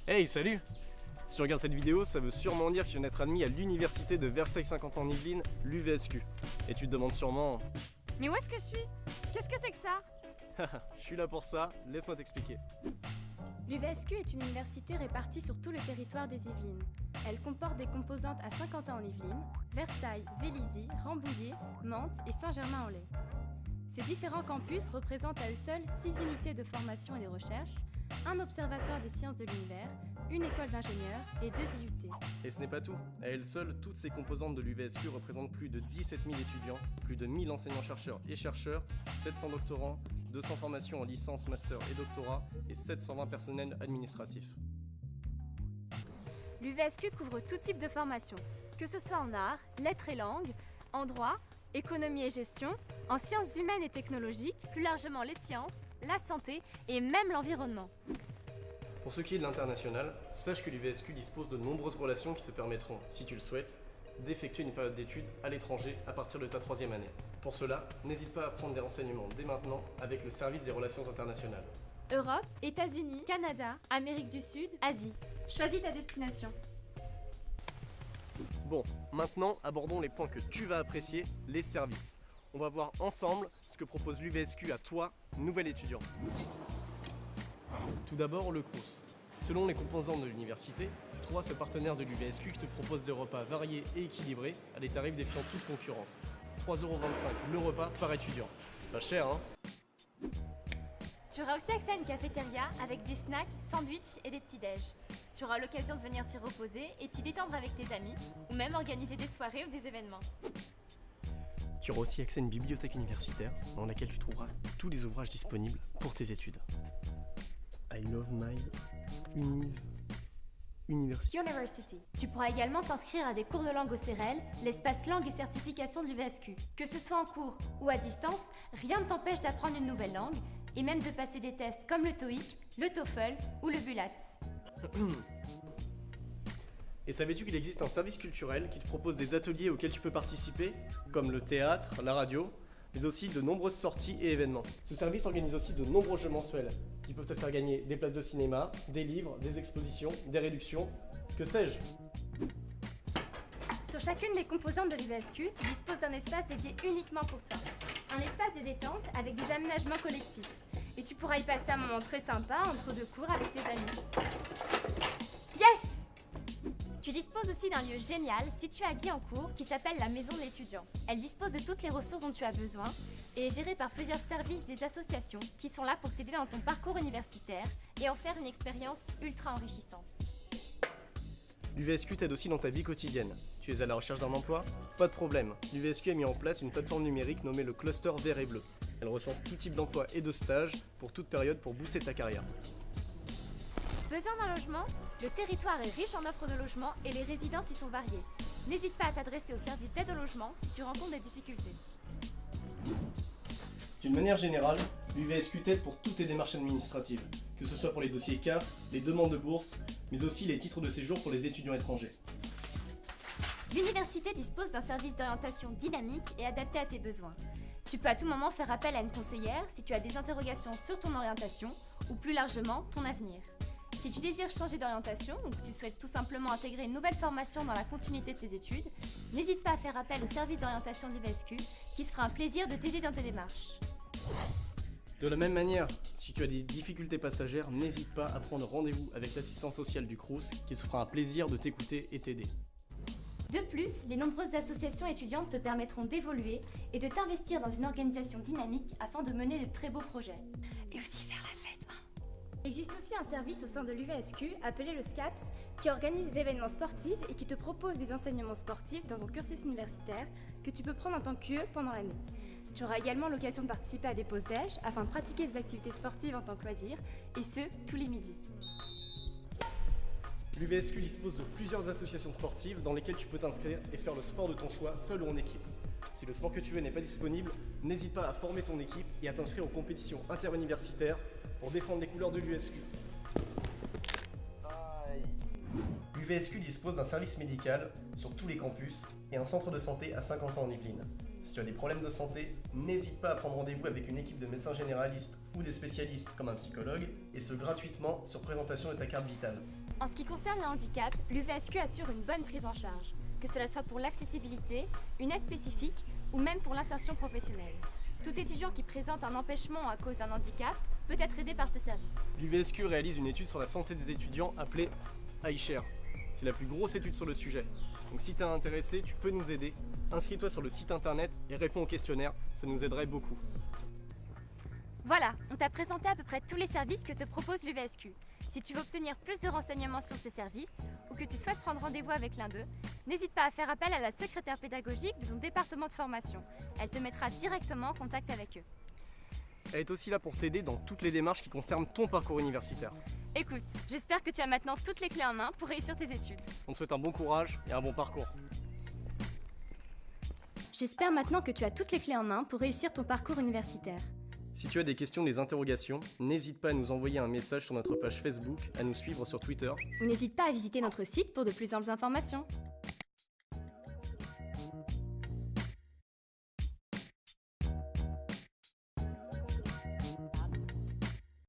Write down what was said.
Hey, salut! Si tu regardes cette vidéo, ça veut sûrement dire que je viens d'être admis à l'université de Versailles-Saint-Quentin-en-Yvelines, l'UVSQ. Et tu te demandes sûrement... Mais où est-ce que je suis? Qu'est-ce que c'est que ça? Je suis là pour ça, laisse-moi t'expliquer. L'UVSQ est une université répartie sur tout le territoire des Yvelines. Elle comporte des composantes à Saint-Quentin-en-Yvelines, Versailles, Vélizy, Rambouillet, Mantes et Saint-Germain-en-Laye. Ces différents campus représentent à eux seuls 6 unités de formation et de recherche, un observatoire des sciences de l'univers, une école d'ingénieurs et 2 IUT. Et ce n'est pas tout. À elles seules, toutes ces composantes de l'UVSQ représentent plus de 17 000 étudiants, plus de 1000 enseignants-chercheurs et chercheurs, 700 doctorants, 200 formations en licence, master et doctorat et 720 personnels administratifs. L'UVSQ couvre tout type de formation, que ce soit en arts, lettres et langues, en droit, économie et gestion, en sciences humaines et technologiques, plus largement les sciences, la santé et même l'environnement. Pour ce qui est de l'international, sache que l'UVSQ dispose de nombreuses relations qui te permettront, si tu le souhaites, d'effectuer une période d'études à l'étranger à partir de ta 3e année. Pour cela, n'hésite pas à prendre des renseignements dès maintenant avec le service des relations internationales. Europe, États-Unis, Canada, Amérique du Sud, Asie. Choisis ta destination. Bon, maintenant abordons les points que tu vas apprécier, les services. On va voir ensemble ce que propose l'UVSQ à toi, nouvel étudiant. Tout d'abord, le Crous. Selon les composantes de l'université, tu trouveras ce partenaire de l'UVSQ qui te propose des repas variés et équilibrés à des tarifs défiant toute concurrence. 3,25€ le repas par étudiant. Pas cher, hein? Tu auras aussi accès à une cafétéria avec des snacks, sandwichs et des petits-déj. Tu auras l'occasion de venir t'y reposer et t'y détendre avec tes amis, ou même organiser des soirées ou des événements. Tu auras aussi accès à une bibliothèque universitaire dans laquelle tu trouveras tous les ouvrages disponibles pour tes études. I love my university. Tu pourras également t'inscrire à des cours de langue au CEREL, l'espace langue et certification de l'UVSQ. Que ce soit en cours ou à distance, rien ne t'empêche d'apprendre une nouvelle langue et même de passer des tests comme le TOEIC, le TOEFL ou le BULAT. Et savais-tu qu'il existe un service culturel qui te propose des ateliers auxquels tu peux participer, comme le théâtre, la radio, mais aussi de nombreuses sorties et événements. Ce service organise aussi de nombreux jeux mensuels qui peuvent te faire gagner des places de cinéma, des livres, des expositions, des réductions, que sais-je. Sur chacune des composantes de l'UVSQ, tu disposes d'un espace dédié uniquement pour toi. Un espace de détente avec des aménagements collectifs. Et tu pourras y passer un moment très sympa entre 2 cours avec tes amis. Yes! Tu disposes aussi d'un lieu génial situé à Guyancourt qui s'appelle la Maison de l'étudiant. Elle dispose de toutes les ressources dont tu as besoin et est gérée par plusieurs services des associations qui sont là pour t'aider dans ton parcours universitaire et en faire une expérience ultra enrichissante. L'UVSQ t'aide aussi dans ta vie quotidienne. Tu es à la recherche d'un emploi? Pas de problème. L'UVSQ a mis en place une plateforme numérique nommée le Cluster Vert et Bleu. Elle recense tout type d'emploi et de stage pour toute période pour booster ta carrière. Besoin d'un logement? Le territoire est riche en offres de logement et les résidences y sont variées. N'hésite pas à t'adresser au service d'aide au logement si tu rencontres des difficultés. D'une manière générale, l'UVSQ t'aide pour toutes tes démarches administratives, que ce soit pour les dossiers CAF, les demandes de bourse, mais aussi les titres de séjour pour les étudiants étrangers. L'université dispose d'un service d'orientation dynamique et adapté à tes besoins. Tu peux à tout moment faire appel à une conseillère si tu as des interrogations sur ton orientation ou plus largement ton avenir. Si tu désires changer d'orientation ou que tu souhaites tout simplement intégrer une nouvelle formation dans la continuité de tes études, n'hésite pas à faire appel au service d'orientation du l'UVSQ qui se fera un plaisir de t'aider dans tes démarches. De la même manière, si tu as des difficultés passagères, n'hésite pas à prendre rendez-vous avec l'assistante sociale du Crous qui se fera un plaisir de t'écouter et t'aider. De plus, les nombreuses associations étudiantes te permettront d'évoluer et de t'investir dans une organisation dynamique afin de mener de très beaux projets. Et aussi faire la fête. Il existe aussi un service au sein de l'UVSQ appelé le SCAPS qui organise des événements sportifs et qui te propose des enseignements sportifs dans ton cursus universitaire que tu peux prendre en tant qu'UE pendant l'année. Tu auras également l'occasion de participer à des pauses déj afin de pratiquer des activités sportives en tant que loisir, et ce, tous les midis. L'UVSQ dispose de plusieurs associations sportives dans lesquelles tu peux t'inscrire et faire le sport de ton choix seul ou en équipe. Si le sport que tu veux n'est pas disponible, n'hésite pas à former ton équipe et à t'inscrire aux compétitions interuniversitaires pour défendre les couleurs de l'UVSQ. L'UVSQ dispose d'un service médical sur tous les campus et un centre de santé à Saint-Quentin-en-Yvelines. Si tu as des problèmes de santé, n'hésite pas à prendre rendez-vous avec une équipe de médecins généralistes ou des spécialistes comme un psychologue, et ce gratuitement sur présentation de ta carte vitale. En ce qui concerne le handicap, l'UVSQ assure une bonne prise en charge, que cela soit pour l'accessibilité, une aide spécifique ou même pour l'insertion professionnelle. Tout étudiant qui présente un empêchement à cause d'un handicap peut être aidé par ce service. L'UVSQ réalise une étude sur la santé des étudiants appelée iShare. C'est la plus grosse étude sur le sujet. Donc si t'es intéressé, tu peux nous aider. Inscris-toi sur le site internet et réponds au questionnaire, ça nous aiderait beaucoup. Voilà, on t'a présenté à peu près tous les services que te propose l'UVSQ. Si tu veux obtenir plus de renseignements sur ces services ou que tu souhaites prendre rendez-vous avec l'un d'eux, n'hésite pas à faire appel à la secrétaire pédagogique de ton département de formation. Elle te mettra directement en contact avec eux. Elle est aussi là pour t'aider dans toutes les démarches qui concernent ton parcours universitaire. Écoute, j'espère que tu as maintenant toutes les clés en main pour réussir tes études. On te souhaite un bon courage et un bon parcours. J'espère maintenant que tu as toutes les clés en main pour réussir ton parcours universitaire. Si tu as des questions, des interrogations, n'hésite pas à nous envoyer un message sur notre page Facebook, à nous suivre sur Twitter. Ou n'hésite pas à visiter notre site pour de plus amples informations.